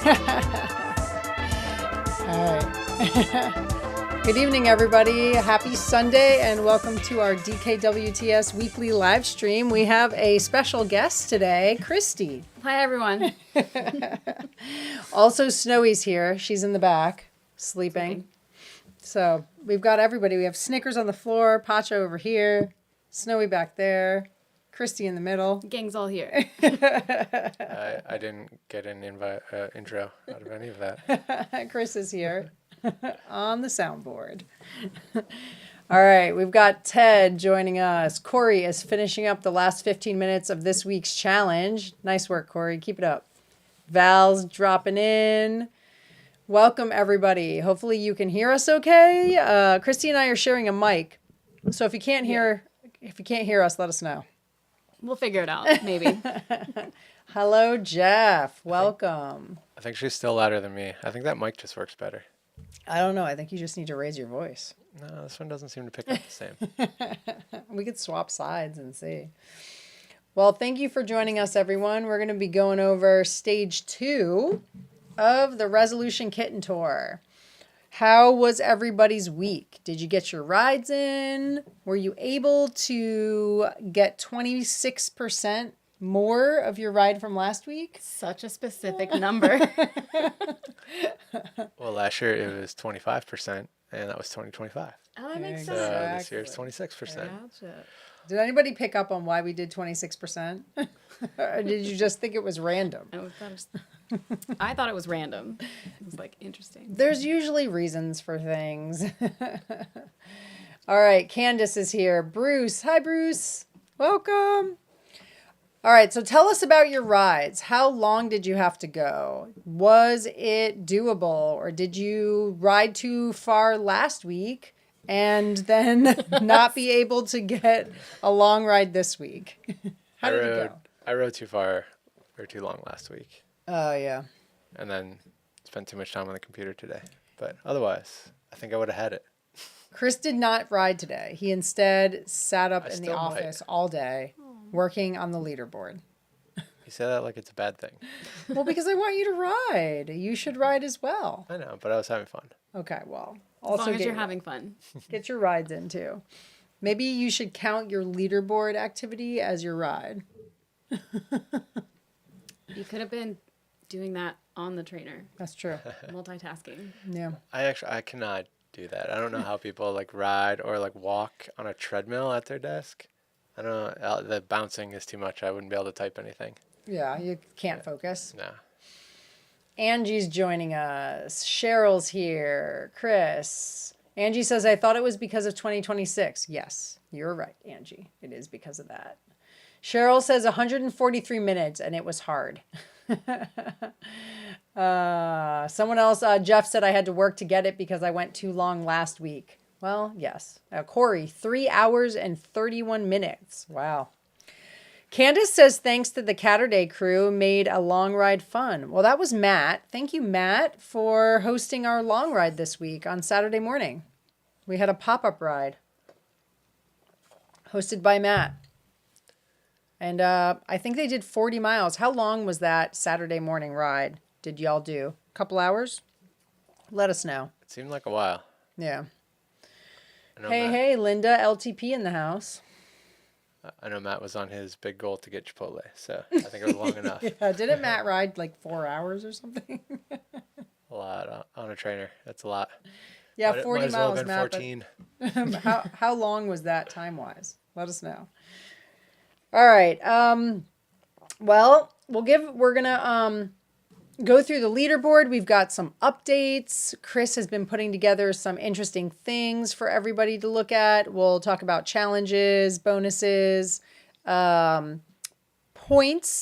All right. Good evening, everybody. Happy Sunday, and welcome to our DKWTS weekly live stream. We have a special guest today, Christy. Hi, everyone. Also, Snowy's here. She's in the back, sleeping. So we've got everybody. We have Snickers on the floor, Pacha over here, Snowy back there, Christy in the middle. Gang's all here. I didn't get an intro out of any of that. Chris is here on the soundboard. All right, we've got Ted joining us. Corey is finishing up the last 15 minutes of this week's challenge. Nice work, Corey. Keep it up. Val's dropping in. Welcome, everybody. Hopefully you can hear us okay. Christy and I are sharing a mic. So if you can't hear us, let us know. We'll figure it out, maybe. Hello, Jeff. Welcome. I think she's still louder than me. I think that mic just works better. I don't know. I think you just need to raise your voice. No, this one doesn't seem to pick up the same. We could swap sides and see. Well, thank you for joining us, everyone. We're going to be going over stage 2 of the Resolution Kitten tour. How was everybody's week? Did you get your rides in? Were you able to get 26% more of your ride from last week? Such a specific number. Well, last year it was 25%, and that was 2025. Oh, that makes So sense. this year it's 26%. Gotcha. Did anybody pick up on why we did 26%? Or did you just think it was random? I thought it was random. It was like interesting. There's usually reasons for things. All right, Candace is here. Bruce. Hi, Bruce. Welcome. All right, so tell us about your rides. How long did you have to go? Was it doable, or did you ride too far last week and then not be able to get a long ride this week? How did it go? I rode too far or too long last week, Oh, yeah. and then spent too much time on the computer today. But otherwise, I think I would have had it. Chris did not ride today. He instead sat up I in the still might. office all day working on the leaderboard. You say that like it's a bad thing. Well, because I want you to ride. You should ride as well. I know, but I was having fun. Okay, well, As also long as get you're having fun. get your rides in too. Maybe you should count your leaderboard activity as your ride. You could have been doing that on the trainer. That's true. Multitasking. Yeah. I cannot do that. I don't know how people like ride or like walk on a treadmill at their desk. I don't know. The bouncing is too much. I wouldn't be able to type anything. Yeah, you can't focus. No. Angie's joining us. Cheryl's here. Chris. Angie says, I thought it was because of 2026. Yes, you're right, Angie. It is because of that. Cheryl says 143 minutes, and it was hard. Someone else, Jeff said I had to work to get it because I went too long last week. Well, yes. Corey, 3 hours and 31 minutes. Wow. Candace says thanks to the Catterday crew made a long ride fun. Well, that was Matt. Thank you, Matt, for hosting our long ride this week on Saturday morning. We had a pop-up ride hosted by Matt. And I think they did 40 miles. How long was that Saturday morning ride? Did y'all do? A couple hours? Let us know. It seemed like a while. Yeah. Matt, Hey, Linda, LTP in the house. I know Matt was on his big goal to get Chipotle, so I think it was long enough. Yeah, didn't Matt ride like 4 hours or something? A lot on a trainer. That's a lot. Yeah, 40 might as well miles, have been Matt. 14. But how long was that time-wise? Let us know. All right. Well, we're gonna go through the leaderboard. We've got some updates. Chris has been putting together some interesting things for everybody to look at. We'll talk about challenges, bonuses, points.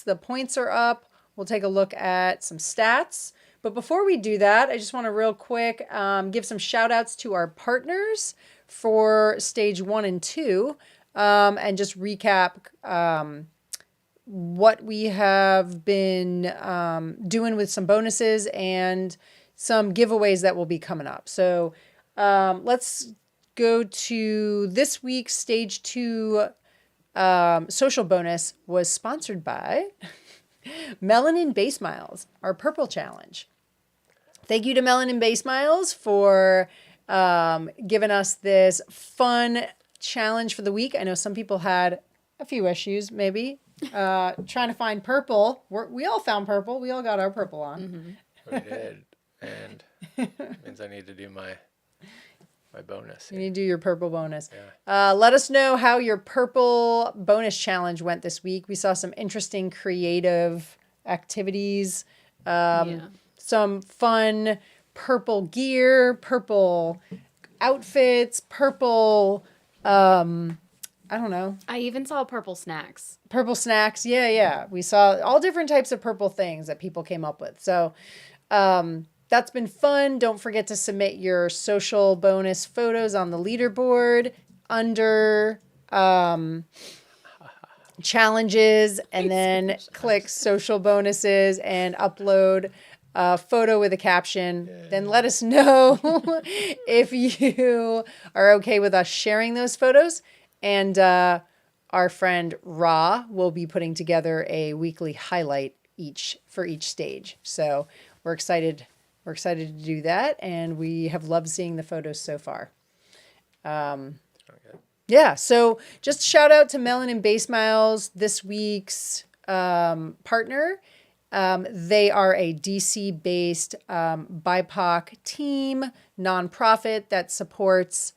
The points are up. We'll take a look at some stats. But before we do that, I just want to real quick give some shout outs to our partners for stage 1 and 2 and just recap what we have been doing with some bonuses and some giveaways that will be coming up. So let's go to this week's stage 2 social bonus was sponsored by Melanin Base Miles, our purple challenge. Thank you to Melanin Bay Smiles for giving us this fun challenge for the week. I know some people had a few issues, maybe, trying to find purple. We all found purple. We all got our purple on. We did. And means I need to do my bonus. You need to do your purple bonus. Yeah. Let us know how your purple bonus challenge went this week. We saw some interesting creative activities, some fun purple gear, purple outfits, purple, I don't know. I even saw purple snacks. Purple snacks. Yeah. We saw all different types of purple things that people came up with. So, that's been fun. Don't forget to submit your social bonus photos on the leaderboard under challenges, and then click social bonuses and upload a photo with a caption. Then let us know if you are okay with us sharing those photos. And our friend Ra will be putting together a weekly highlight for each stage. So we're excited. We're excited to do that, and we have loved seeing the photos so far. Yeah, so just shout out to Melanin Bay Smiles, this week's partner. They are a DC-based BIPOC team, nonprofit that supports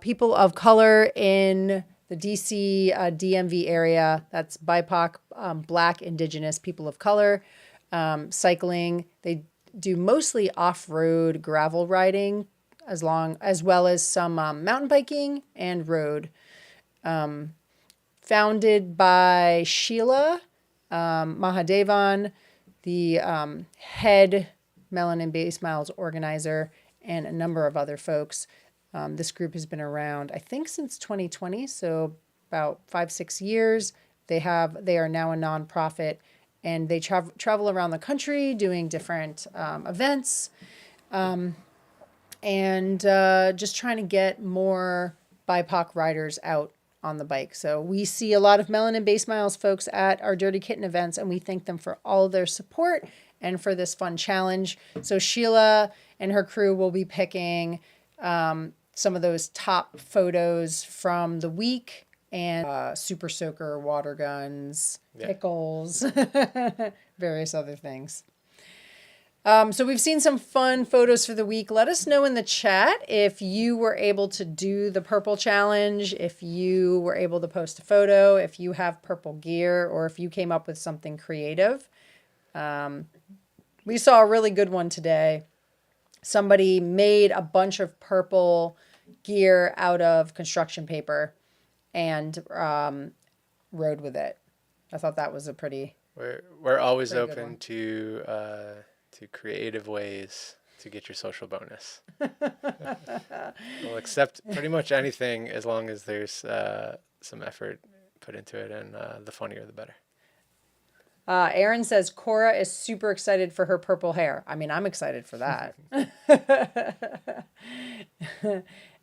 people of color in the DC DMV area. That's BIPOC, Black, Indigenous, people of color. Cycling. They do mostly off-road gravel riding, as well as some mountain biking and road. Founded by Sheila Mahadevan, the head Melanin Bay Smiles organizer, and a number of other folks. This group has been around, I think, since 2020, so about 5-6 years. They are now a nonprofit. And they travel around the country doing different events and just trying to get more BIPOC riders out on the bike. So we see a lot of Melanin Bay Smiles folks at our Dirty Kitten events, and we thank them for all of their support and for this fun challenge. So Sheila and her crew will be picking some of those top photos from the week, and super soaker, water guns, pickles, various other things. So we've seen some fun photos for the week. Let us know in the chat if you were able to do the purple challenge, if you were able to post a photo, if you have purple gear, or if you came up with something creative. We saw a really good one today. Somebody made a bunch of purple gear out of construction paper and rode with it. I thought that was a pretty. We're always pretty open to creative ways to get your social bonus. We'll accept pretty much anything as long as there's some effort put into it, and the funnier the better. Aaron says Cora is super excited for her purple hair. I mean, I'm excited for that.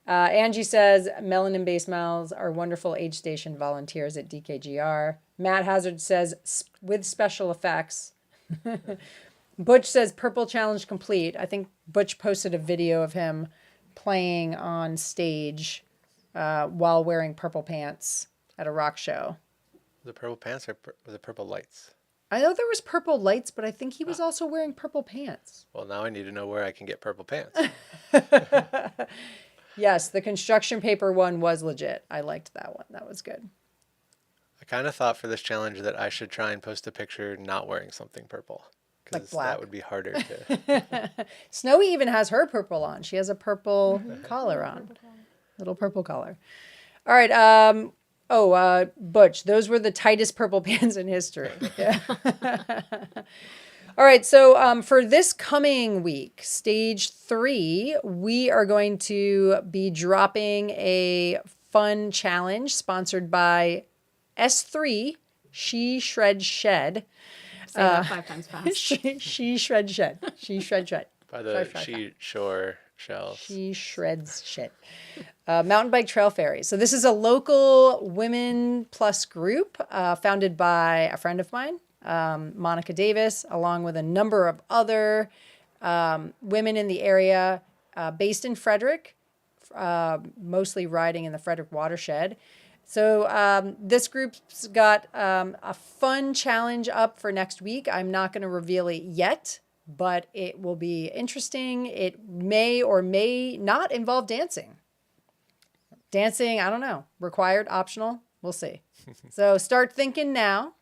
Angie says Melanin Bay Smiles are wonderful aid station volunteers at DKGR. Matt Hazard says with special effects. Butch says purple challenge complete. I think Butch posted a video of him playing on stage while wearing purple pants at a rock show. The purple pants or the purple lights? I know there was purple lights, but I think he was also wearing purple pants. Well, now I need to know where I can get purple pants. Yes, the construction paper one was legit. I liked that one. That was good. I kind of thought for this challenge that I should try and post a picture not wearing something purple. Like Because black. that would be harder to... Snowy even has her purple on. She has a purple collar on. Little purple collar. All right. Butch, those were the tightest purple pants in history. Yeah. All right. So for this coming week, stage 3, we are going to be dropping a fun challenge sponsored by S3, She Shred Shed. Say that 5 times fast. She Shred Shed. She Shred Shed. By the shore shells. She shreds shit. Mountain Bike Trail Ferry. So this is a local women plus group founded by a friend of mine, Monica Davis, along with a number of other women in the area, based in Frederick, mostly riding in the Frederick watershed. So this group's got a fun challenge up for next week. I'm not going to reveal it yet, but it will be interesting. It may or may not involve dancing. Dancing, I don't know. Required, optional, we'll see. So start thinking now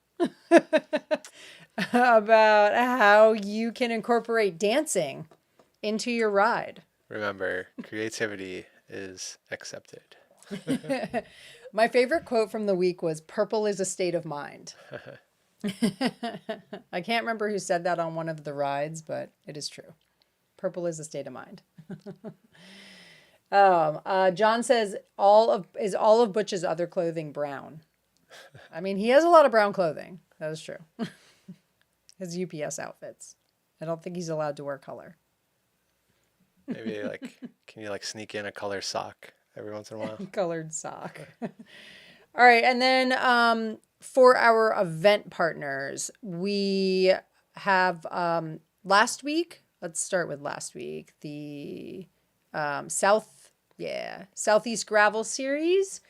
about how you can incorporate dancing into your ride. Remember, creativity is accepted. My favorite quote from the week was, "Purple is a state of mind." I can't remember who said that on one of the rides, but it is true. Purple is a state of mind. John says, all of Butch's other clothing brown? I mean, he has a lot of brown clothing. That is true. His UPS outfits. I don't think he's allowed to wear color. Maybe can you sneak in a color sock every once in a while? Colored sock. All right. And then for our event partners, we have last week, let's start with last week, the Southeast Gravel Series.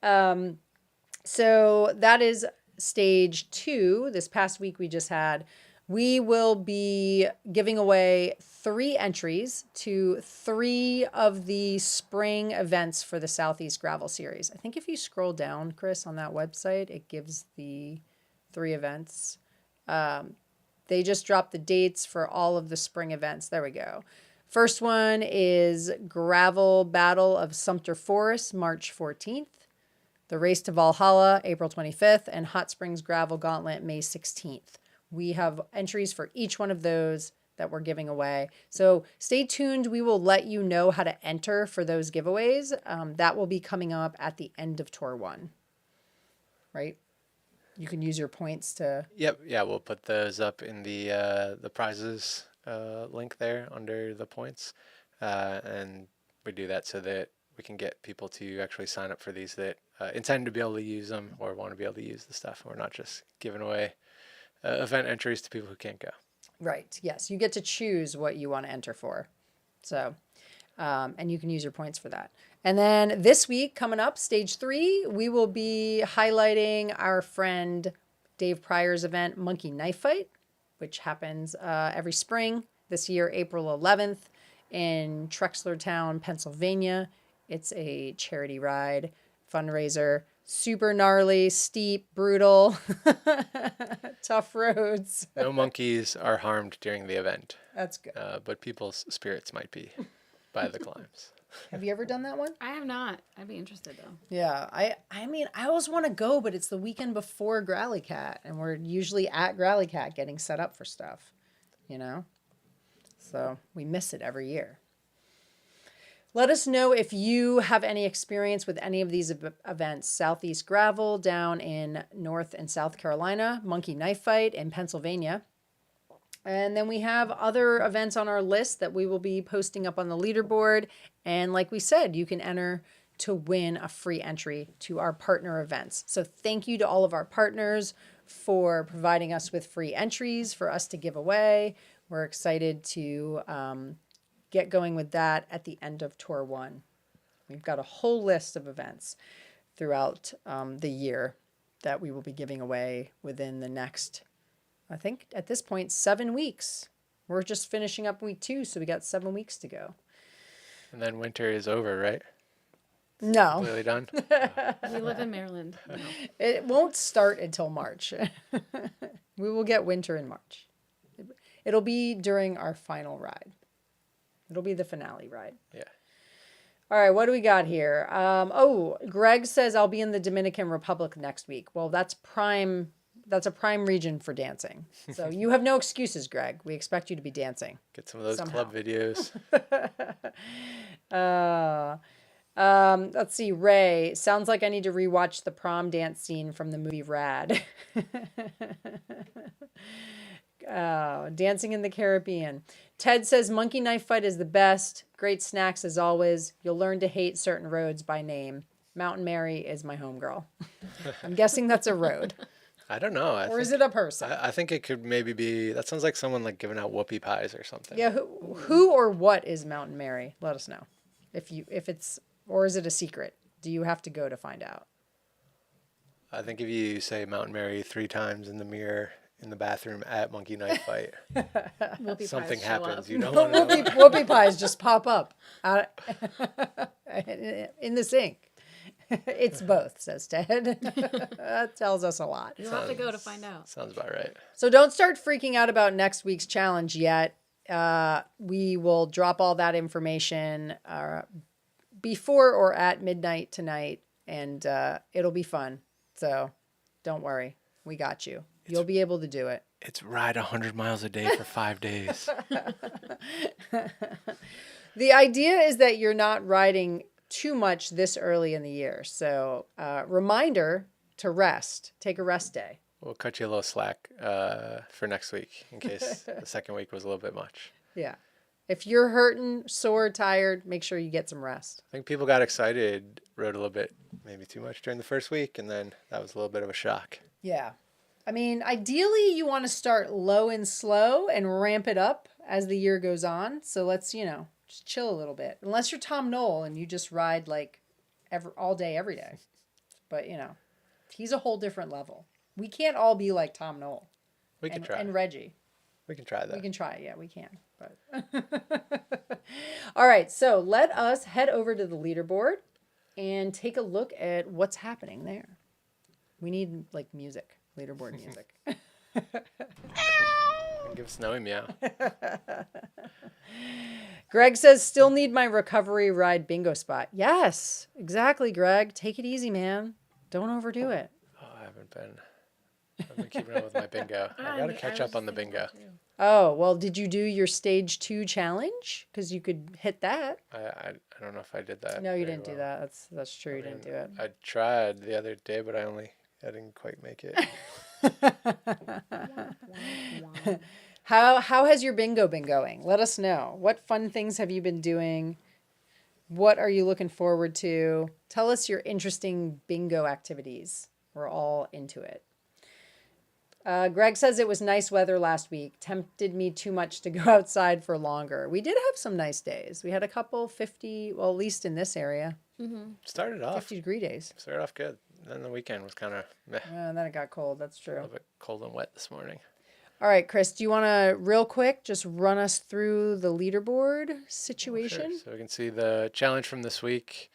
So that is stage 2. This past week we just had. We will be giving away 3 entries to 3 of the spring events for the Southeast Gravel Series. I think if you scroll down, Chris, on that website, it gives the 3 events. They just dropped the dates for all of the spring events. There we go. First one is Gravel Battle of Sumter Forest, March 14th. The Race to Valhalla, April 25th. And Hot Springs Gravel Gauntlet, May 16th. We have entries for each one of those that we're giving away. So stay tuned. We will let you know how to enter for those giveaways. That will be coming up at the end of Tour 1. Right? You can use your points to... Yep. Yeah, we'll put those up in the prizes link there under the points. And we do that so that we can get people to actually sign up for these that intend to be able to use them or want to be able to use the stuff. We're not just giving away event entries to people who can't go. Right. Yes. You get to choose what you want to enter for. So, and you can use your points for that. And then this week coming up, stage 3, we will be highlighting our friend Dave Pryor's event, Monkey Knife Fight, which happens every spring. This year, April 11th in Trexlertown, Pennsylvania. It's a charity ride, fundraiser. Super gnarly, steep, brutal, tough roads. No monkeys are harmed during the event. That's good. But people's spirits might be by the climbs. Have you ever done that one? I have not. I'd be interested though. Yeah, I mean, I always want to go, but it's the weekend before Growly Cat, and we're usually at Growly Cat getting set up for stuff, you know? So we miss it every year. Let us know if you have any experience with any of these events. Southeast Gravel down in North and South Carolina, Monkey Knife Fight in Pennsylvania. And then we have other events on our list that we will be posting up on the leaderboard. And like we said, you can enter to win a free entry to our partner events. So thank you to all of our partners for providing us with free entries for us to give away. We're excited to get going with that at the end of Tour 1. We've got a whole list of events throughout the year that we will be giving away within the next, I think at this point, 7 weeks. We're just finishing up week 2, so we got 7 weeks to go. And then winter is over, right? No. Completely done? We live in Maryland. No. It won't start until March. We will get winter in March. It'll be during our final ride. It'll be the finale ride. Yeah. All right, what do we got here? Greg says I'll be in the Dominican Republic next week. Well, that's prime. That's a prime region for dancing. So you have no excuses, Greg. We expect you to be dancing. Get some of those somehow. club videos. Let's see. Ray, sounds like I need to rewatch the prom dance scene from the movie Rad. Dancing in the Caribbean. Ted says Monkey Knife Fight is the best. Great snacks as always. You'll learn to hate certain roads by name. Mountain Mary is my homegirl. I'm guessing that's a road. I don't know. Or is it a person? I think it could maybe be. That sounds like someone like giving out whoopie pies or something. Yeah, who or what is Mountain Mary? Let us know. If it's, or is it a secret? Do you have to go to find out? I think if you say Mountain Mary 3 times in the mirror in the bathroom at Monkey Knife Fight, Whoopie something pies show happens. up. You don't want to know. Whoopie pies just pop up out in the sink. It's both, says Ted. That tells us a lot. You'll have to go to find out. Sounds about right. So don't start freaking out about next week's challenge yet. We will drop all that information before or at midnight tonight, and it'll be fun. So don't worry. We got you. You'll be able to do it. It's ride 100 miles a day for 5 days. The idea is that you're not riding too much this early in the year. So reminder to rest. Take a rest day. We'll cut you a little slack for next week in case the second week was a little bit much. Yeah. If you're hurting, sore, tired, make sure you get some rest. I think people got excited, rode a little bit, maybe too much during the first week, and then that was a little bit of a shock. Yeah. I mean, ideally, you want to start low and slow and ramp it up as the year goes on. So let's, just chill a little bit. Unless you're Tom Knoll and you just ride like all day, every day. But, he's a whole different level. We can't all be like Tom Knoll. We can try. And Reggie. We can try that. We can try. Yeah, we can. But all right. So let us head over to the leaderboard and take a look at what's happening there. We need like music, leaderboard music. Give Snowy meow. Greg says, still need my recovery ride bingo spot. Yes, exactly, Greg. Take it easy, man. Don't overdo it. Oh, I've been keeping up with my bingo. I got to catch up on the bingo. Oh, well, did you do your stage 2 challenge? Because you could hit that. I don't know if I did that. No, you didn't do that. That's true. You didn't do it. I tried the other day, but I didn't quite make it. How has your bingo been going? Let us know. What fun things have you been doing? What are you looking forward to? Tell us your interesting bingo activities. We're all into it. Greg says it was nice weather last week. Tempted me too much to go outside for longer. We did have some nice days. We had a couple 50, well, at least in this area. Mm-hmm. Started off 50-degree days. Started off good. Then the weekend was kind of meh. And then it got cold. That's A true. little bit cold and wet this morning. All right, Chris, do you want to real quick just run us through the leaderboard situation? Sure. So we can see the challenge from this week,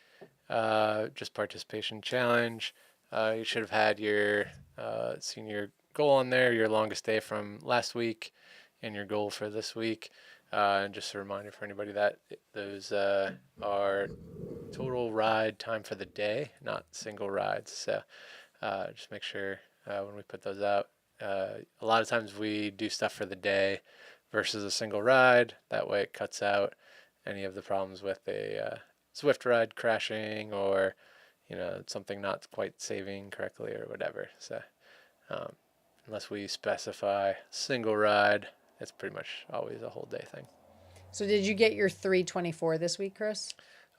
just participation challenge. You should have had your senior goal on there, your longest day from last week, and your goal for this week. And just a reminder for anybody that those are total ride time for the day, not single rides. So just make sure when we put those out, a lot of times we do stuff for the day versus a single ride. That way it cuts out any of the problems with a Swift ride crashing or, something not quite saving correctly or whatever. So unless we specify single ride, it's pretty much always a whole day thing. So did you get your 324 this week, Chris?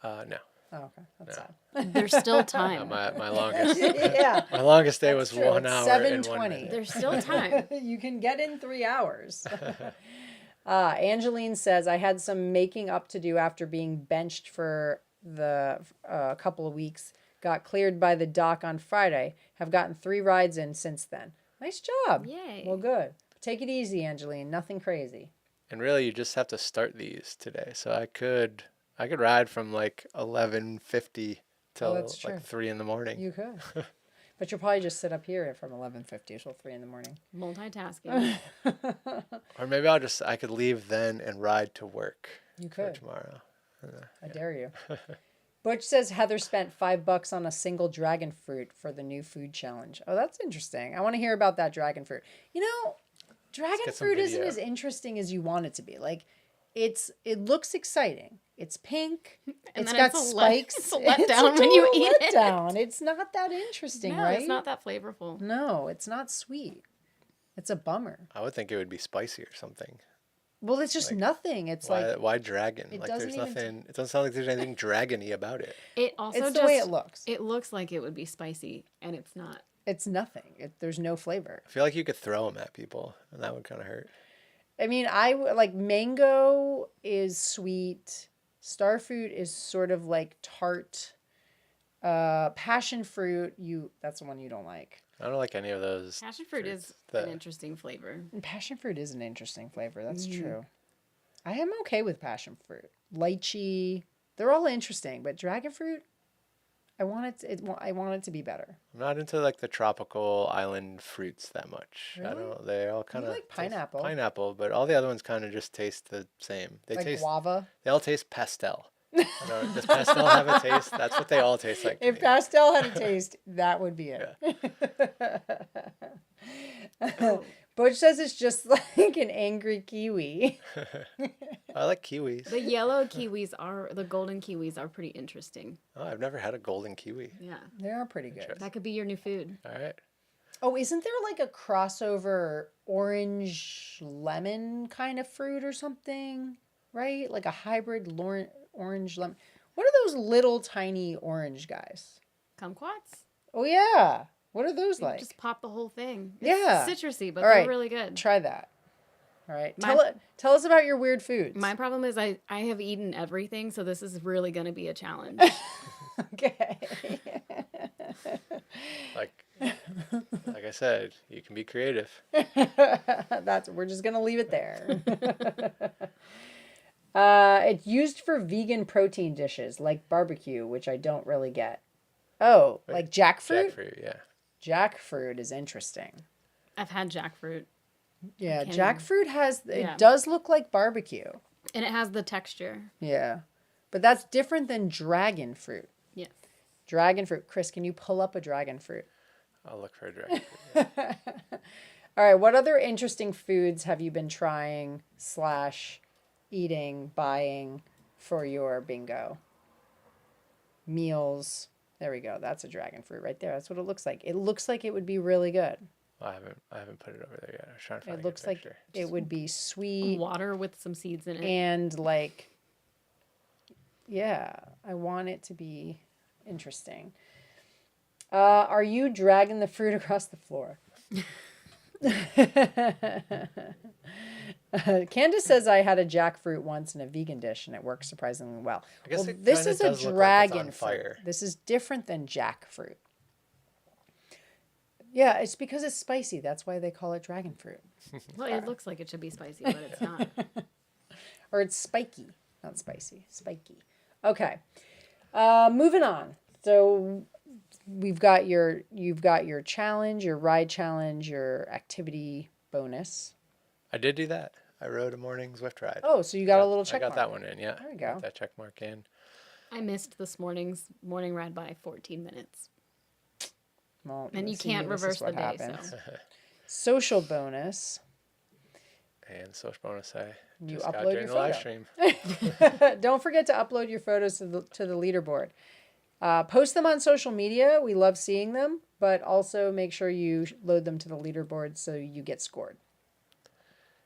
No. Oh, okay. That's No. sad. There's still time. My longest Yeah. my longest day was True. 1 It's hour and 1 7:20. minute. There's still time. You can get in 3 hours. Angeline says, I had some making up to do after being benched for the couple of weeks. Got cleared by the doc on Friday. Have gotten 3 rides in since then. Nice job. Yay. Well, good. Take it easy, Angeline. Nothing crazy. And really, you just have to start these today. So I could ride from like 11:50 till that's true. like 3 in the morning. You could. But you'll probably just sit up here from 11:50 till 3 in the morning. Multitasking. Or maybe I could leave then and ride to work. You for could. tomorrow. I dare you. Butch says Heather spent $5 on a single dragon fruit for the new food challenge. Oh, that's interesting. I want to hear about that dragon fruit. Dragon get some fruit isn't video. as interesting as you want it to be. Like, it looks exciting. It's pink. And It's then got it's a spikes. it's a letdown when you eat it. letdown. It's not that interesting, No, right? it's not that flavorful. No, it's not sweet. It's a bummer. I would think it would be spicy or something. Well, it's just nothing. It's Why dragon? it Like doesn't there's even nothing. It doesn't sound like there's anything dragony about it. It also it's just the way it looks. It looks like it would be spicy, and it's not. It's nothing. There's no flavor. I feel like you could throw them at people, and that would kind of hurt. I mean, like mango is sweet. Starfruit is sort of like tart. Passion fruit, that's the one you don't like. I don't like any of those. Passion fruit is an interesting flavor. And passion fruit is an interesting flavor. That's true. I am okay with passion fruit. Lychee, they're all interesting, but dragon fruit, I want it to be better. I'm not into like the tropical island fruits that much. Really? I don't. They all kind of like pineapple. Pineapple, but all the other ones kind of just taste the same. They Like taste guava. They all taste pastel. Does pastel have a taste? That's what they all taste like. If pastel had a taste, that would be it. Yeah. Butch says it's just like an angry kiwi. I like kiwis. The yellow kiwis the golden kiwis are pretty interesting. Oh, I've never had a golden kiwi. Yeah. They are pretty good. That could be your new food. All right. Oh, isn't there like a crossover orange lemon kind of fruit or something? Right? Like a hybrid orange lemon. What are those little tiny orange guys? Kumquats? Oh, yeah. What are those You like? just pop the whole thing. It's Yeah. citrusy, but All they're right. really good. Try that. All right. My- Tell us about your weird foods. My problem is I have eaten everything, so this is really going to be a challenge. Okay. Like I said, you can be creative. We're just gonna leave it there. It's used for vegan protein dishes like barbecue, which I don't really get. Oh, Wait, like jackfruit? Jackfruit, yeah. Jackfruit is interesting. I've had jackfruit, Yeah, Can- jackfruit Yeah. it does look like barbecue. and it has the texture. Yeah. But that's different than dragon fruit. Yes. Dragon fruit. Chris, can you pull up a dragon fruit? I'll look for a jackfruit. Yeah. All right, what other interesting foods have you been trying / eating, buying for your bingo? Meals. There we go. That's a dragon fruit right there. That's what it looks like. It looks like it would be really good. Well, I haven't put it over there yet. I was trying to find It a looks good like picture. it would be sweet Water with some seeds in it. and like, yeah, I want it to be interesting. Are you dragging the fruit across the floor? Candace says I had a jackfruit once in a vegan dish and it worked surprisingly well. I guess Well, it this kinda is a does look like it's on dragon fire. fruit. This is different than jackfruit. Yeah, it's because it's spicy. That's why they call it dragon fruit. Well, it looks like it should be spicy, but it's not. Or it's spiky, not spicy. Spiky. Okay. Moving on. So you've got your challenge, your ride challenge, your activity bonus. I did do that. I rode a morning Zwift ride. Oh, so you got a little check I got mark. that one in, yeah. There you go. Got that check mark in. I missed this morning ride by 14 minutes. Well, And you see, can't this is reverse the what day, happens. so. Social bonus. And social bonus, I You just got upload during your the live photo. stream. Don't forget to upload your photos to the leaderboard. Post them on social media. We love seeing them, but also make sure you load them to the leaderboard so you get scored.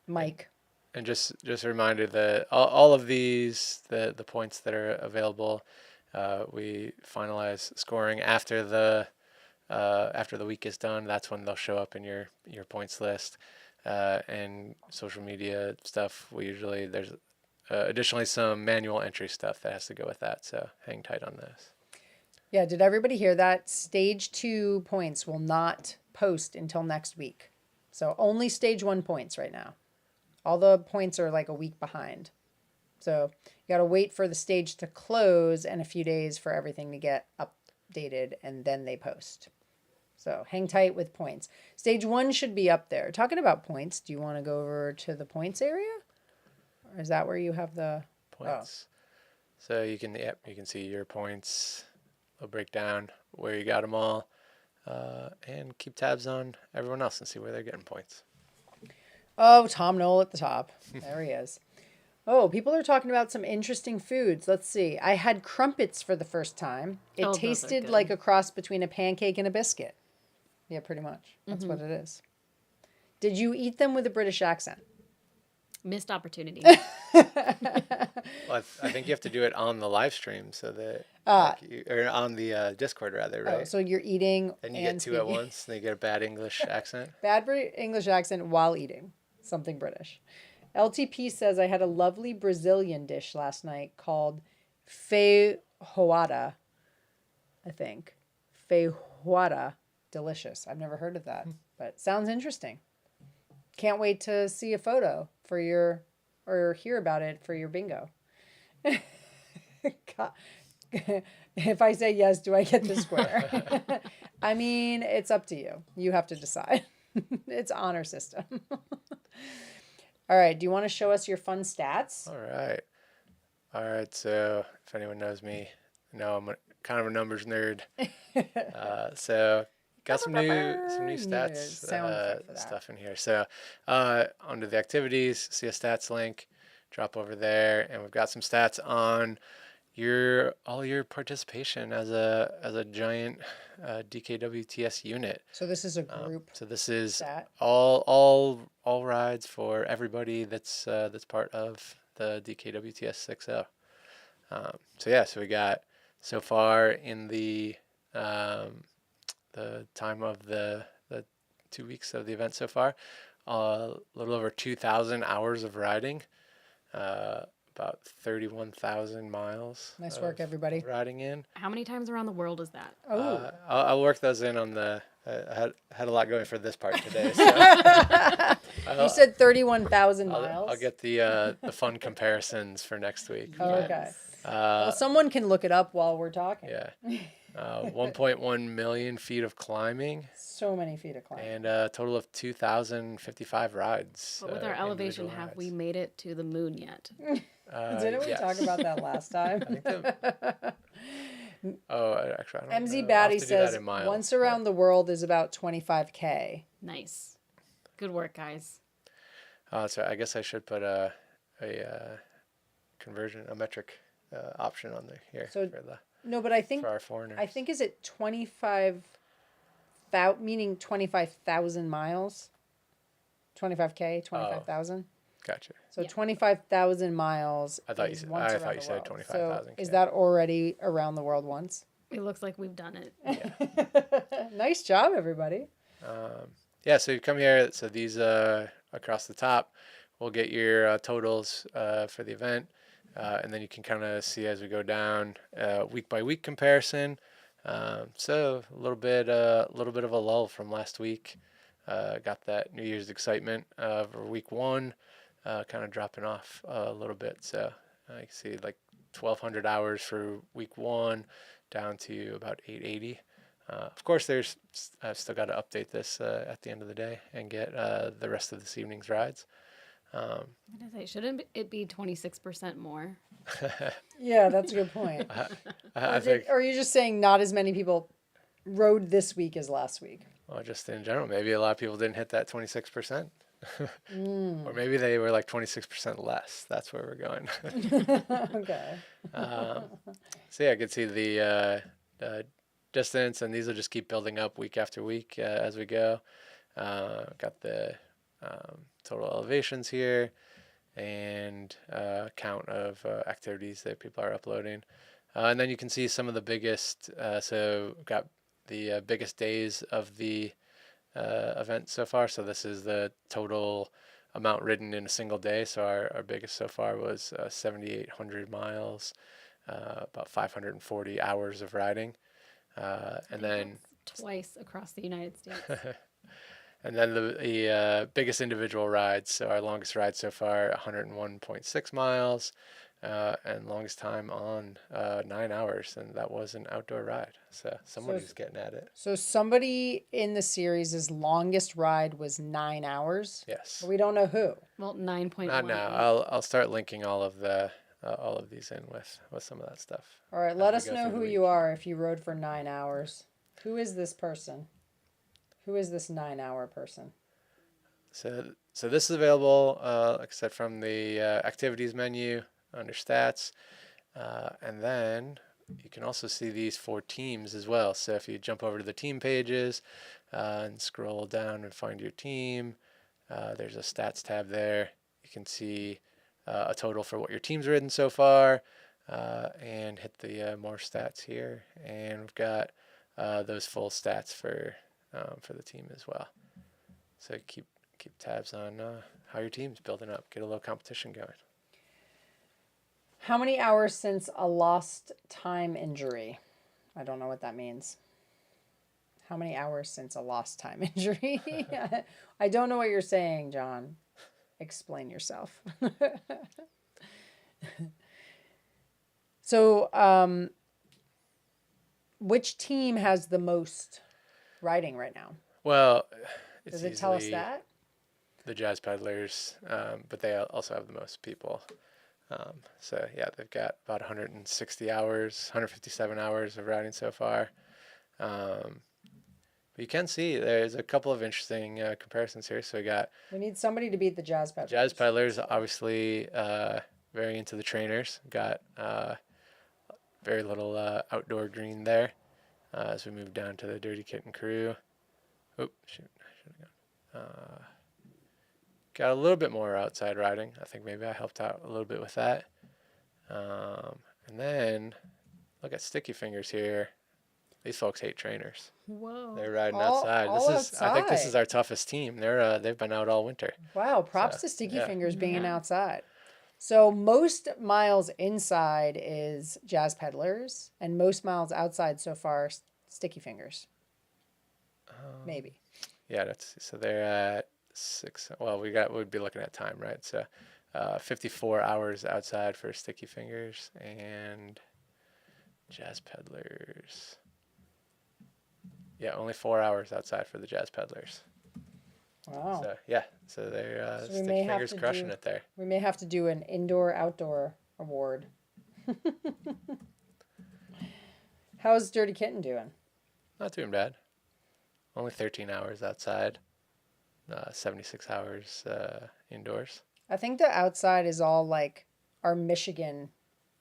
Mike. And just a reminder that all of these, the points that are available, we finalize scoring after the week is done. That's when they'll show up in your points list. And social media stuff, there's additionally some manual entry stuff that has to go with that. So hang tight on this. Yeah, did everybody hear that? Stage 2 points will not post until next week. So only stage 1 points right now. All the points are like a week behind. So you got to wait for the stage to close and a few days for everything to get updated, and then they post. So hang tight with points. Stage 1 should be up there. Talking about points, do you want to go over to the points area? Or is that where you have the Points. So you can see your points. They'll break down where you got them all, and keep tabs on everyone else and see where they're getting points. Oh, Tom Knoll at the top. There he is. Oh, people are talking about some interesting foods. Let's see. I had crumpets for the first time. It Oh, those are tasted good. like a cross between a pancake and a biscuit. Yeah, pretty much. That's what it is. Did you eat them with a British accent? Missed opportunity. Well, I think you have to do it on the live stream so that, or on the Discord rather, Oh, right? so you're eating Then you and get two at speaking. once, and you get a bad English accent. Bad English accent while eating something British. LTP says I had a lovely Brazilian dish last night called feijoada. I think feijoada, delicious. I've never heard of that, but sounds interesting. Can't wait to see a photo for your or hear about it for your bingo. God. If I say yes, do I get the square? I mean, it's up to you. You have to decide. It's honor system. All right. Do you want to show us your fun stats? All right. All right. So if anyone knows me, I'm kind of a numbers nerd. So got some new stats Sound effect for that. stuff in here. So under the activities, see a stats link, drop over there, and we've got some stats on all your participation as a giant DKWTS unit. So this is a group. So this is stat. all rides for everybody that's part of the DKWTS 6.0. So we got so far in the time of the 2 weeks of the event so far, a little over 2,000 hours of riding, about 31,000 miles. Nice work, everybody. Riding in. How many times around the world is that? Oh. I'll work those in on the. I had a lot going for this part today. So. You said 31,000 miles. I'll get the fun comparisons for next week. Okay. Well, someone can look it up while we're talking. Yeah. 1.1 million feet of climbing. So many feet of climbing. And a total of 2,055 rides. But with our elevation, have we made it to the moon yet? Didn't we talk about that last time? I think actually, I don't MZ know. Batty says once around the world is about 25K. Nice. Good work, guys. So I guess I should put a metric option on there here. So, no, but I think for our foreigners. I think is it 25,000 miles? 25K, 25,000? Gotcha. So 25,000 miles. I thought you said 25,000. So is that already around the world once? It looks like we've done it. Yeah. Nice job, everybody. So you come here. So these across the top, we'll get your totals for the event, and then you can kind of see as we go down week by week comparison. So a little bit of a lull from last week. Got that New Year's excitement for week one. Kind of dropping off a little bit. So you can see like 1,200 hours for week one down to about 880. Of course, I've still got to update this at the end of the day and get the rest of this evening's rides. Shouldn't it be 26% more? Yeah, that's a good point. Or are you just saying not as many people rode this week as last week? Well, just in general, maybe a lot of people didn't hit that 26%. Or maybe they were like 26% less. That's where we're going. Okay. So yeah, I could see the distance, and these will just keep building up week after week as we go. Got the total elevations here and count of activities that people are uploading. And then you can see some of the biggest, so got the biggest days of the event so far. So this is the total amount ridden in a single day. So our biggest so far was 7,800 miles, about 540 hours of riding. And then twice across the United States. And then the biggest individual rides. So our longest ride so far, 101.6 miles. And longest time on 9 hours, and that was an outdoor ride. So somebody's getting at it. So somebody in the series' longest ride was 9 hours. Yes. But we don't know who. Well, 9.1. Not now. I'll start linking all of these in with some of that stuff. All right, let us know who you are if you rode for 9 hours. Who is this person? Who is this 9-hour person? So this is available, like I said, from the activities menu under stats, and then you can also see these for teams as well. So if you jump over to the team pages and scroll down and find your team, there's a stats tab there. you can see a total for what your team's ridden so far, and hit the more stats here. And we've got those full stats for the team as well. So keep tabs on how your team's building up. Get a little competition going. How many hours since a lost time injury? I don't know what that means. How many hours since a lost time injury? I don't know what you're saying, John. Explain yourself. So, which team has the most riding right now? Well, it's Does it tell us easily that? the Jazz Peddlers, but they also have the most people. So yeah, they've got about 160 hours, 157 hours of riding so far. But you can see there's a couple of interesting comparisons here. So We need somebody to beat the Jazz Peddlers. Jazz Peddlers, obviously very into the trainers. Got very little outdoor green there as we move down to the Dirty Kitten crew. Oh, shoot. I should have gone. Got a little bit more outside riding. I think maybe I helped out a little bit with that. And then look at Sticky Fingers here. These folks hate trainers. Whoa. They're riding All outside. I think this is outside. our toughest team. They've been out all winter. Wow, props So, to Sticky yeah. Fingers being Yeah. outside. So most miles inside is Jazz Peddlers, and most miles outside so far, Sticky Fingers. Maybe. Yeah, so they're at 6. Well, we'd be looking at time, right? So 54 hours outside for Sticky Fingers and Jazz Peddlers. Yeah, only 4 hours outside for the Jazz Peddlers. Wow. So yeah, so they're So we may Sticky have Fingers to crushing do- it there. We may have to do an indoor-outdoor award. How's Dirty Kitten doing? Not doing bad. Only 13 hours outside, 76 hours indoors. I think the outside is all like our Michigan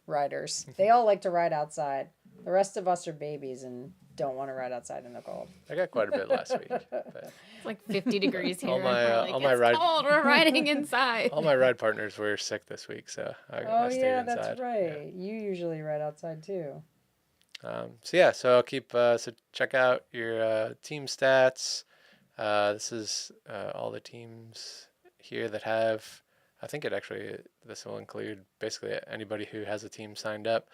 riders. They all like to ride outside. The rest of us are babies and don't want to ride outside in the cold. I got quite a bit last week. But It's like 50 degrees here. All my, and we're like, all my it's ride- cold. We're riding inside. all my ride partners were sick this week, so I Oh stayed yeah, inside. that's right. You usually ride outside too. So I'll keep. So check out your team stats. This is all the teams here that have. I think this will include basically anybody who has a team signed up.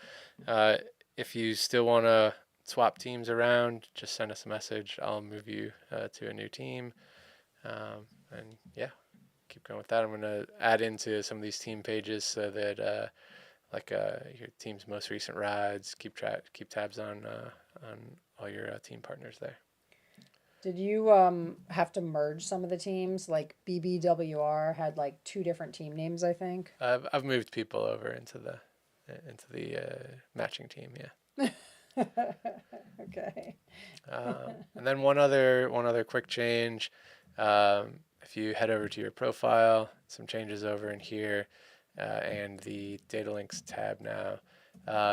If you still want to swap teams around, just send us a message. I'll move you to a new team. And yeah, keep going with that. I'm going to add into some of these team pages so that your team's most recent rides, keep tabs on all your team partners there. Did you have to merge some of the teams? Like BBWR had like 2 different team names, I think. I've moved people over into the matching team, yeah. Okay. And then one other quick change. If you head over to your profile, some changes over in here, and the data links tab now.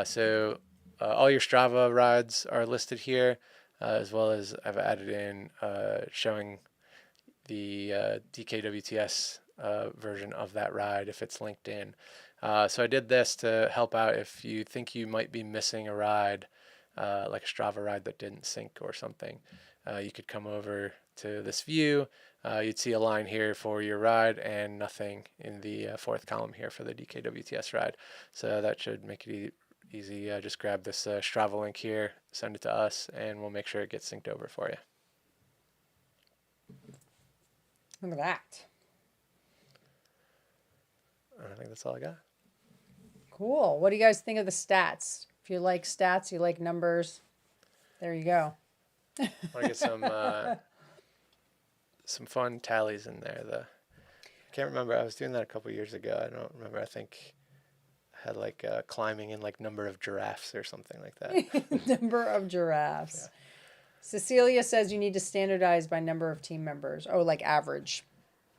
So all your Strava rides are listed here, as well as I've added in showing the DKWTS version of that ride if it's linked in. So I did this to help out if you think you might be missing a ride, like a Strava ride that didn't sync or something. You could come over to this view. You'd see a line here for your ride and nothing in the fourth column here for the DKWTS ride. So that should make it easy. Just grab this Strava link here, send it to us, and we'll make sure it gets synced over for you. Look at that. I think that's all I got. Cool. What do you guys think of the stats? If you like stats, you like numbers, there you go. I want to get some fun tallies in there. I can't remember. I was doing that a couple years ago. I don't remember. I think I had like climbing in like number of giraffes or something like that. Number of giraffes. Yeah. Cecilia says you need to standardize by number of team members. Oh, like average.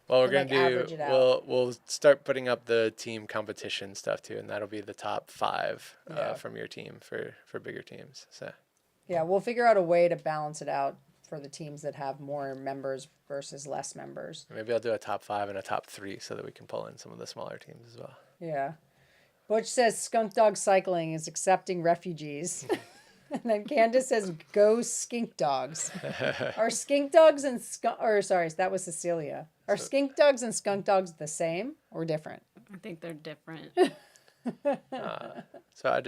Well, we're Or, like, gonna average do. it out. We'll start putting up the team competition stuff too, and that'll be the top 5 Yeah. from your team for bigger teams. So Yeah, we'll figure out a way to balance it out for the teams that have more members versus less members. Maybe I'll do a top 5 and a top 3 so that we can pull in some of the smaller teams as well. Yeah. Butch says Skunk Dog Cycling is accepting refugees. And then Candace says, go skink dogs. Are skink dogs and that was Cecilia. Are skink dogs and skunk dogs the same or different? I think they're different. So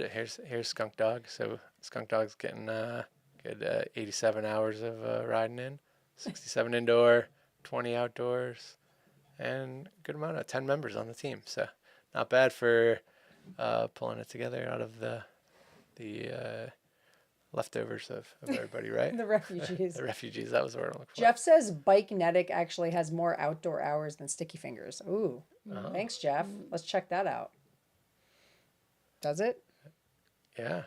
here's Skunk Dog. So Skunk Dog's getting good 87 hours of riding in, 67 indoor, 20 outdoors, and a good amount of 10 members on the team. So not bad for pulling it together out of the leftovers of everybody, right? The refugees. The refugees, that was the word I'm looking for. Jeff says Bikenetic actually has more outdoor hours than Sticky Fingers. Ooh, thanks, Jeff. Let's check that out. Does it? Yeah.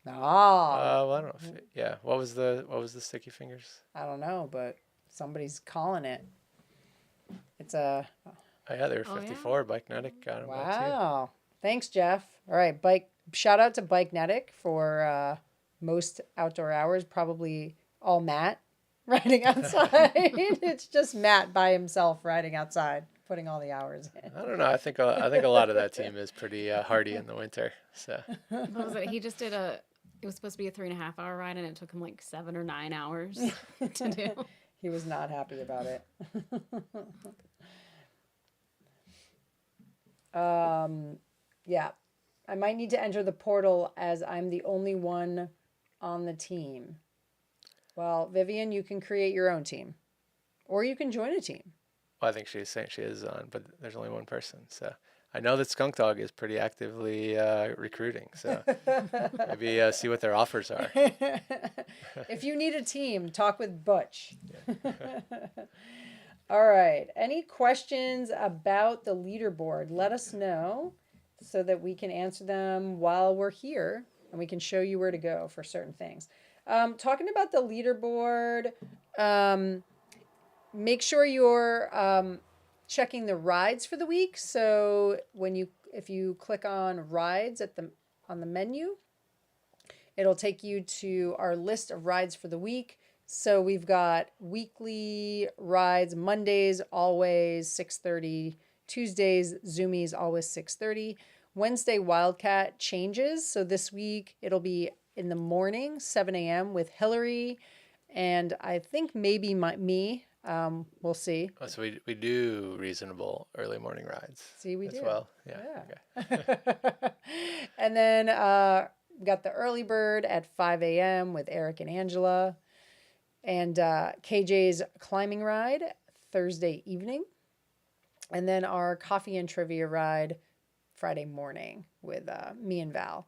Oh. Well, I don't know. What was the Sticky Fingers? I don't know, but somebody's calling it. It's a... Oh, yeah, they were 54. Bikenetic got them back too. Wow. Thanks, Jeff. All right, shout out to Bikenetic for most outdoor hours, probably all Matt riding outside. It's just Matt by himself riding outside, putting all the hours in. I don't know. I think a lot of that team is pretty hardy in the winter. So What was it? He just did it was supposed to be a 3.5 hour ride, and it took him like 7 or 9 hours to do. He was not happy about it. Yeah. I might need to enter the portal as I'm the only one on the team. Well, Vivian, you can create your own team. Or you can join a team. well, I think she's saying she is on, but there's only one person. So I know that Skunk Dog is pretty actively recruiting. So maybe see what their offers are. If you need a team, talk with Butch. All right. Any questions about the leaderboard? Let us know so that we can answer them while we're here and we can show you where to go for certain things. Talking about the leaderboard, make sure you're checking the rides for the week. So if you click on rides on the menu, it'll take you to our list of rides for the week. So we've got weekly rides, Mondays always 6:30, Tuesdays Zoomies always 6:30. Wednesday Wildcat changes. So this week it'll be in the morning, 7 a.m. with Hillary, and I think maybe me. We'll see. Oh, so we do reasonable early morning rides. See, we as do. well. Yeah. Okay. And then we got the early bird at 5 a.m. with Eric and Angela. And KJ's climbing ride Thursday evening. And then our coffee and trivia ride Friday morning with me and Val.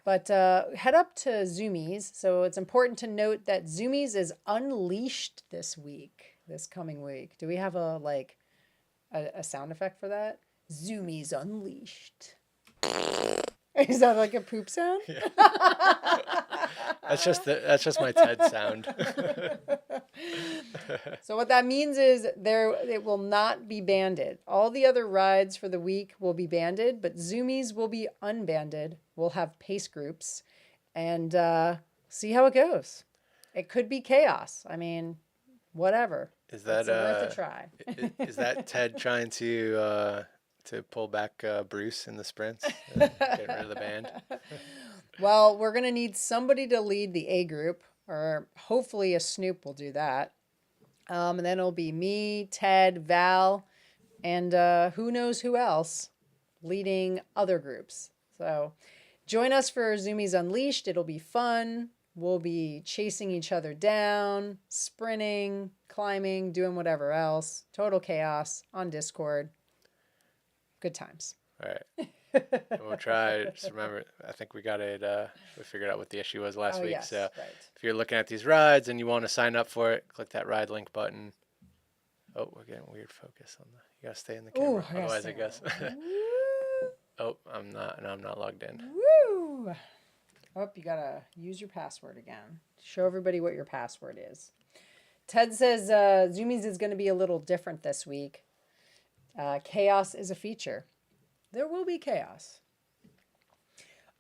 But head up to Zoomies. So it's important to note that Zoomies is unleashed this coming week. Do we have a sound effect for that? Zoomies unleashed. Is that like a poop sound? Yeah. That's just my TED sound. So what that means is it will not be banded. All the other rides for the week will be banded, but Zoomies will be unbanded. We'll have pace groups and see how it goes. It could be chaos. I mean, whatever. Is that it's worth a try? Is that Ted trying to pull back Bruce in the sprints, get rid of the band? Well, we're going to need somebody to lead the A group, or hopefully a Snoop will do that. And then it'll be me, Ted, Val, and who knows who else leading other groups. So join us for Zoomies Unleashed. It'll be fun. We'll be chasing each other down, sprinting, climbing, doing whatever else. Total chaos on Discord. Good times. All right. And we'll try. Just remember, I think we got it. We figured out what the issue was last week. Yes, so right. if you're looking at these rides and you want to sign up for it, click that ride link button. Oh, we're getting weird focus on the. You gotta stay in the camera. Ooh, Otherwise, it goes. Oh, I'm not logged in. Woo! Oh, you gotta use your password again. Show everybody what your password is. Ted says Zoomies is going to be a little different this week. Chaos is a feature. There will be chaos.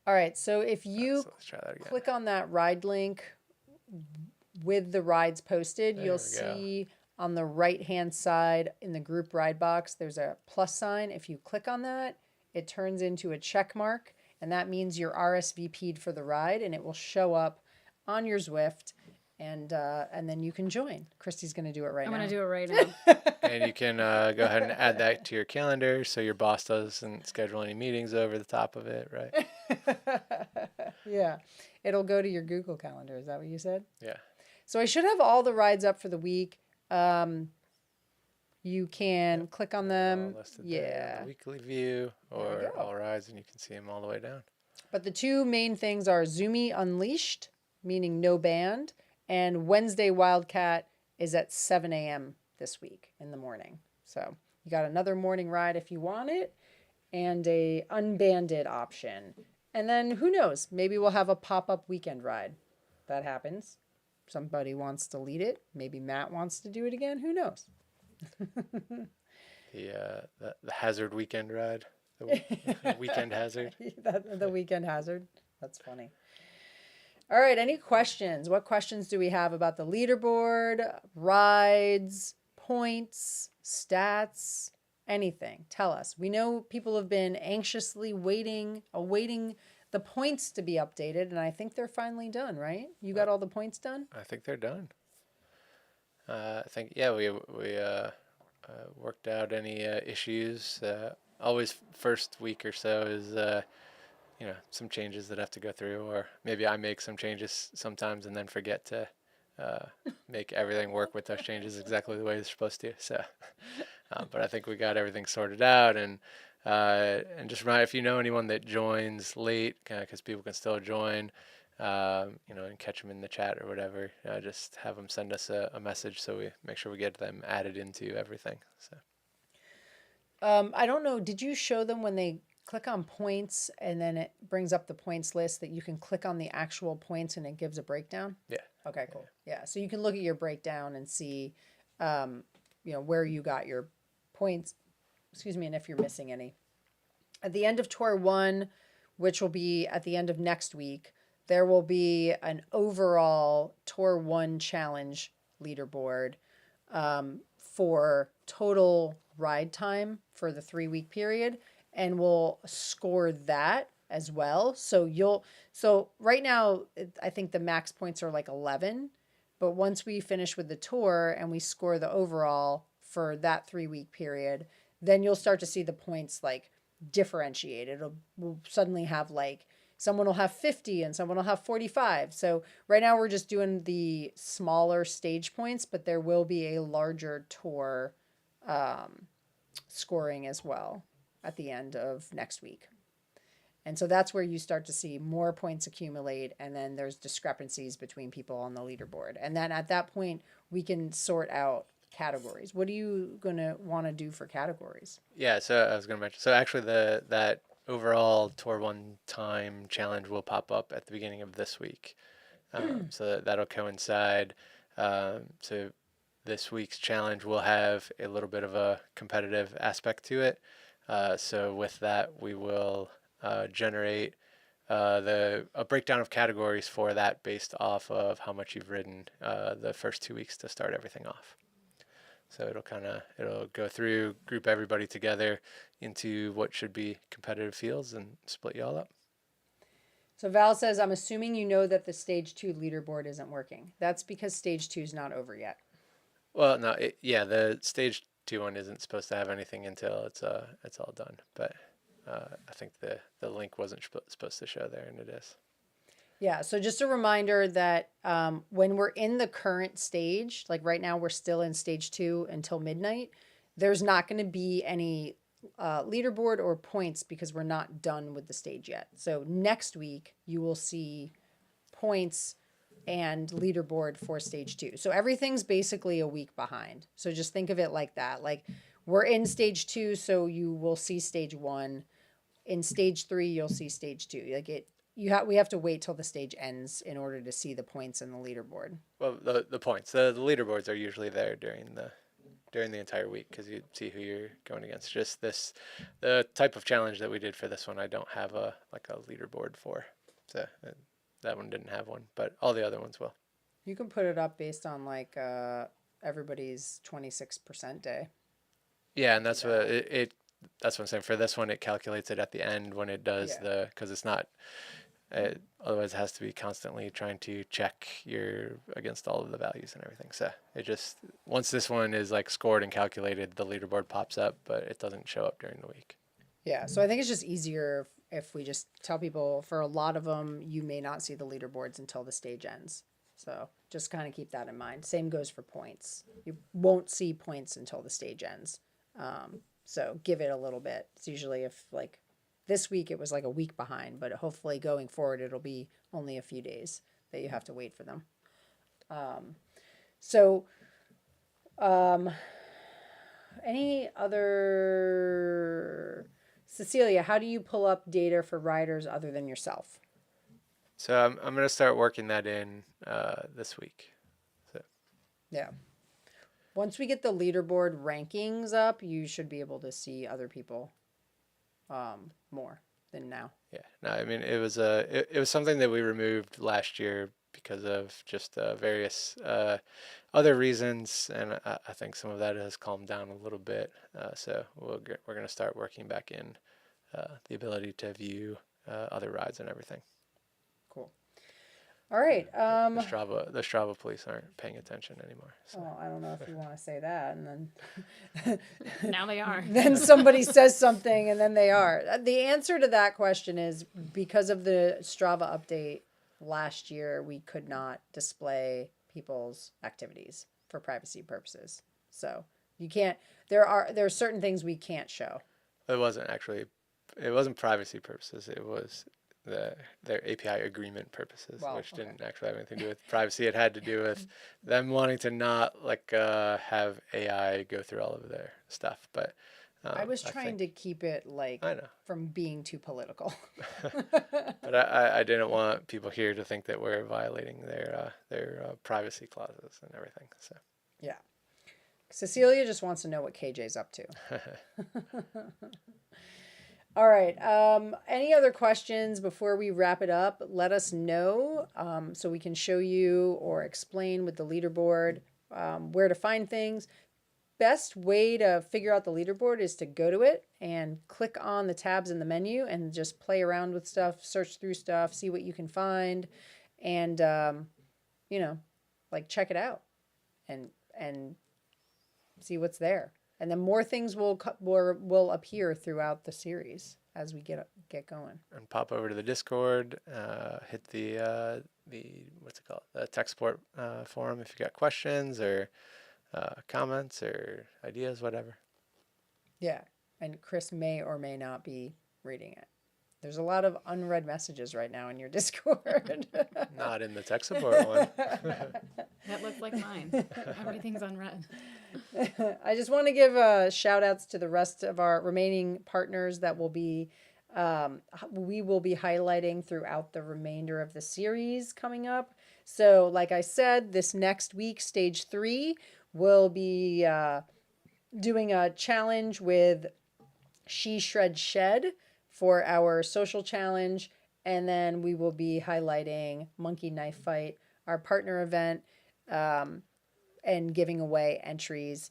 All right, so if you So let's try that again. click on that ride link, with the rides posted, There you'll we go. see on the right-hand side in the group ride box, there's a plus sign. If you click on that, it turns into a check mark, and that means you're RSVP'd for the ride, and it will show up on your Zwift, and then you can join. Christy's going to do it right I'm now. gonna do it right now. And you can go ahead and add that to your calendar so your boss doesn't schedule any meetings over the top of it, right? Yeah, it'll go to your Google Calendar. Is that what you said? Yeah. So I should have all the rides up for the week. You can click on They're them. all listed there in Yeah. the weekly view There we or go. all rides, and you can see them all the way down. But the two main things are Zoomy Unleashed, meaning no band, and Wednesday Wildcat is at 7 a.m. this week in the morning. So you got another morning ride if you want it, and a unbanded option. And then who knows? Maybe we'll have a pop-up weekend ride. That happens. Somebody wants to lead it. Maybe Matt wants to do it again. Who knows? The hazard weekend ride, the weekend hazard. The weekend hazard. That's funny. All right. Any questions? What questions do we have about the leaderboard, rides, points, stats, anything? Tell us. We know people have been anxiously awaiting the points to be updated, and I think they're finally done, right? You got all the points done? I think they're done. I think we worked out any issues. Always first week or so is some changes that have to go through, or maybe I make some changes sometimes and then forget to make everything work with those changes exactly the way it's supposed to. So, but I think we got everything sorted out, and just remind if you know anyone that joins late, because people can still join. And catch them in the chat or whatever. Just have them send us a message so we make sure we get them added into everything. So. I don't know. Did you show them when they click on points and then it brings up the points list that you can click on the actual points and it gives a breakdown? Yeah. Okay, cool. Yeah. So you can look at your breakdown and see, where you got your points. Excuse me, and if you're missing any. At the end of Tour 1, which will be at the end of next week, there will be an overall Tour 1 challenge leaderboard for total ride time for the 3-week period, and we'll score that as well. So right now, I think the max points are like 11, but once we finish with the tour and we score the overall for that 3-week period, then you'll start to see the points like differentiated. We'll suddenly have like someone will have 50 and someone will have 45. So right now we're just doing the smaller stage points, but there will be a larger tour scoring as well at the end of next week. And so that's where you start to see more points accumulate, and then there's discrepancies between people on the leaderboard. And then at that point, we can sort out categories. What are you going to want to do for categories? Yeah, so I was going to mention, so actually that overall Tour 1 time challenge will pop up at the beginning of this week. So that'll coincide. So this week's challenge will have a little bit of a competitive aspect to it. So with that, we will generate a breakdown of categories for that based off of how much you've ridden the first 2 weeks to start everything off. So it'll go through, group everybody together into what should be competitive fields and split you all up. So Val says, I'm assuming you know that the stage 2 leaderboard isn't working. That's because stage 2 is not over yet. Well, no, the stage 2 one isn't supposed to have anything until it's all done. But I think the link wasn't supposed to show there, and it is. Yeah, so just a reminder that when we're in the current stage, like right now we're still in stage 2 until midnight, there's not going to be any leaderboard or points because we're not done with the stage yet. So next week you will see points and leaderboard for stage 2. So everything's basically a week behind. So just think of it like that. Like we're in stage 2, so you will see stage 1. In stage 3, you'll see stage 2. Like we have to wait till the stage ends in order to see the points in the leaderboard. Well, the points, the leaderboards are usually there during the entire week because you see who you're going against. Just the type of challenge that we did for this one, I don't have a leaderboard for. So that one didn't have one, but all the other ones will. You can put it up based on like everybody's 26% day. Yeah, and that's what that's what I'm saying. For this one, it calculates it at the end when it does Yeah. because it's not. Otherwise, it has to be constantly trying to check your against all of the values and everything. So it just once this one is like scored and calculated, the leaderboard pops up, but it doesn't show up during the week. Yeah, so I think it's just easier if we just tell people for a lot of them, you may not see the leaderboards until the stage ends. So just kind of keep that in mind. Same goes for points. You won't see points until the stage ends. So give it a little bit. It's usually if like this week it was like a week behind, but hopefully going forward it'll be only a few days that you have to wait for them. So any other Cecilia, how do you pull up data for riders other than yourself? So I'm gonna start working that in this week. So Yeah. Once we get the leaderboard rankings up, you should be able to see other people more than now. yeah, no, I mean it was something that we removed last year because of just various other reasons, and I think some of that has calmed down a little bit. So we're gonna start working back in the ability to view other rides and everything. Cool. All right. The Strava police aren't paying attention anymore. So. Well, I don't know if you want to say that, and then Now they are. then somebody says something, and then they are. The answer to that question is because of the Strava update last year, we could not display people's activities for privacy purposes. So you can't. There are certain things we can't show. It wasn't privacy purposes. It was their API agreement purposes, Well, which okay. didn't actually have anything to do with privacy. It had to do with them wanting to not like have AI go through all of their stuff. But I was trying to keep it like I know, from being too political. but I didn't want people here to think that we're violating their privacy clauses and everything. So Yeah. Cecilia just wants to know what KJ's up to. All right. Any other questions before we wrap it up? Let us know so we can show you or explain with the leaderboard where to find things. Best way to figure out the leaderboard is to go to it and click on the tabs in the menu and just play around with stuff, search through stuff, see what you can find, and like check it out and see what's there. And then more things will appear throughout the series as we get going. and pop over to the Discord, hit the what's it called, the tech support forum if you got questions or comments or ideas, whatever. Yeah, and Chris may or may not be reading it. There's a lot of unread messages right now in your Discord. Not in the tech support one. That looks like mine. Everything's unread. I just want to give shout outs to the rest of our remaining partners that we will be highlighting throughout the remainder of the series coming up. So, like I said, this next week, stage 3, we'll be doing a challenge with She Shred Shed for our social challenge. And then we will be highlighting Monkey Knife Fight, our partner event, and giving away entries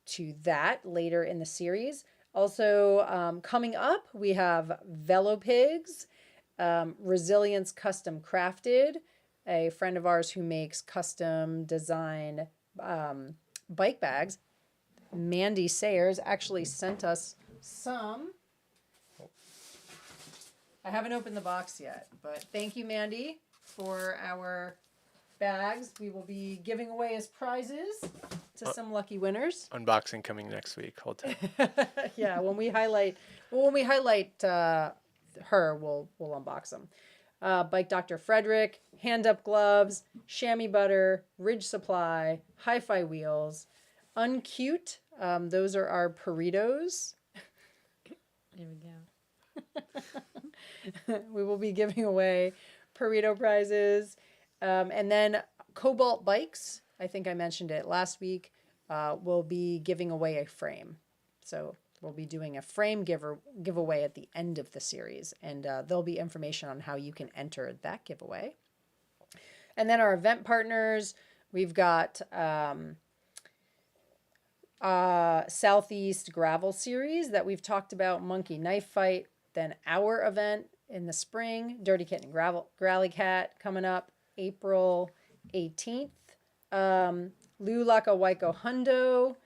to that later in the series. Also, coming up, we have Velopigs, Resilience Custom Crafted, a friend of ours who makes custom design bike bags. Mandy Sayers actually sent us some. I haven't opened the box yet, but thank you, Mandy, for our bags. We will be giving away as prizes to some lucky winners. Unboxing coming next week. Hold tight. Yeah, when we highlight her, we'll unbox them. Bike Dr. Frederick, Hand Up Gloves, Chamois Butter, Ridge Supply, Hi-Fi Wheels, Uncute. Those are our burritos. There we go. We will be giving away burrito prizes. And then Cobalt Bikes, I think I mentioned it last week, will be giving away a frame. So we'll be doing a frame giveaway at the end of the series. And there'll be information on how you can enter that giveaway. And then our event partners, we've got Southeast Gravel Series that we've talked about, Monkey Knife Fight, then our event in the spring, Dirty Kitten Grally Cat coming up April 18th. Lulaka Waiko Hundo,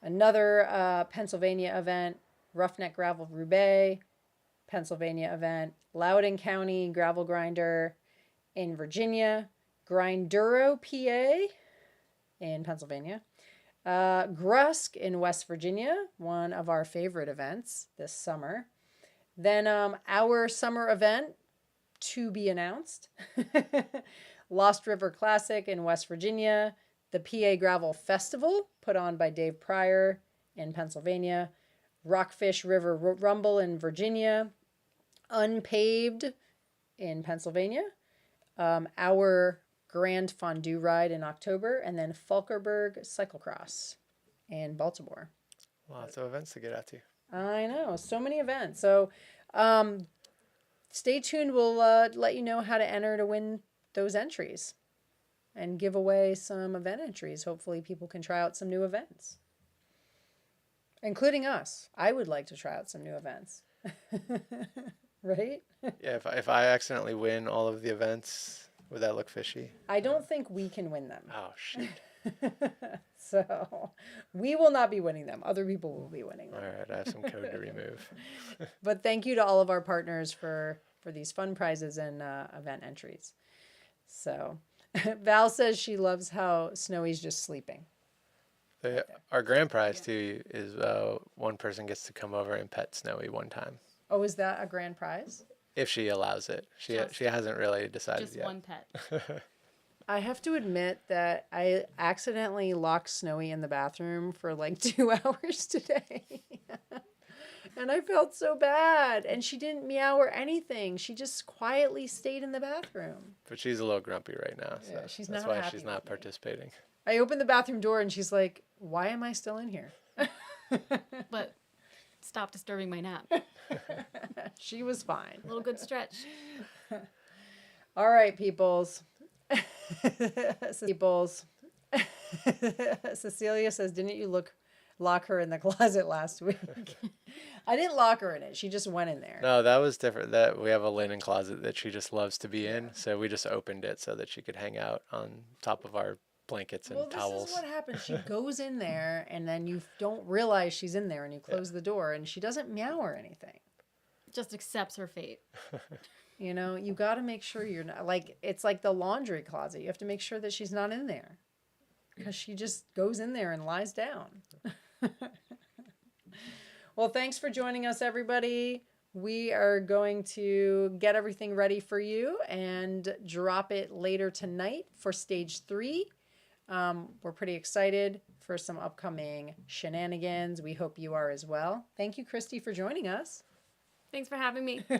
another Pennsylvania event, Roughneck Gravel Roubaix, Pennsylvania event, Loudoun County Gravel Grinder in Virginia, Grinduro, PA in Pennsylvania, Grusk in West Virginia, one of our favorite events this summer. Then our summer event to be announced, Lost River Classic in West Virginia, the PA Gravel Festival put on by Dave Pryor in Pennsylvania, Rockfish River Rumble in Virginia, Unpaved in Pennsylvania, our Grand Fondue Ride in October, and then Falkerberg Cyclocross in Baltimore. Lots of events to get out to. I know, so many events. So stay tuned. We'll let you know how to enter to win those entries and give away some event entries. Hopefully people can try out some new events, including us. I would like to try out some new events. Right? Yeah, if I accidentally win all of the events, would that look fishy? I don't think we can win them. Oh, shoot. So we will not be winning them. Other people will be winning them. All right, I have some code to remove. But thank you to all of our partners for these fun prizes and event entries. So Val says she loves how Snowy's just sleeping. Our grand prize, too, is one person gets to come over and pet Snowy one time. Oh, is that a grand prize? If she allows it. She hasn't really decided Just yet. one pet. I have to admit that I accidentally locked Snowy in the bathroom for like 2 hours today. And I felt so bad. And she didn't meow or anything. She just quietly stayed in the bathroom. But she's a little grumpy right now, so Yeah, she's that's not why happy she's not with me. participating. I opened the bathroom door and she's like, why am I still in here? But stop disturbing my nap. She was fine. A little good stretch. All right, peoples. Cecilia says, didn't you lock her in the closet last week? I didn't lock her in it. She just went in there. No, that was different. That we have a linen closet that she just loves to be in, so we just opened it so that she could hang out on top of our blankets and towels. This is what happens. She goes in there, and then you don't realize she's in there, and you close the door, and she doesn't meow or anything. Just accepts her fate. You know, you got to make sure you're not, like, it's like the laundry closet. You have to make sure that she's not in there because she just goes in there and lies down. Well, thanks for joining us, everybody. We are going to get everything ready for you and drop it later tonight for stage 3. We're pretty excited for some upcoming shenanigans. We hope you are as well. Thank you, Christy, for joining us. Thanks for having me. I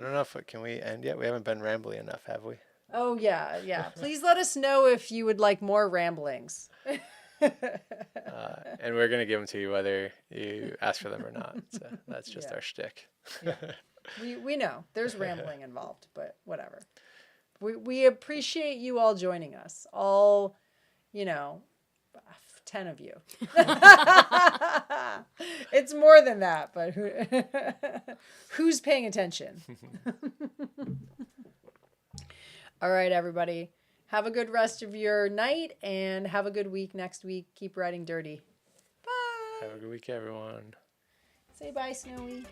don't know if can we end yet. We haven't been rambly enough, have we? Oh, yeah. Please let us know if you would like more ramblings. And we're going to give them to you whether you ask for them or not. So that's just our shtick. We know there's rambling involved, but whatever. We appreciate you all joining us. All, 10 of you. It's more than that, but who's paying attention? All right, everybody. Have a good rest of your night and have a good week next week. Keep riding dirty. Bye. Have a good week, everyone. Say bye, Snowy.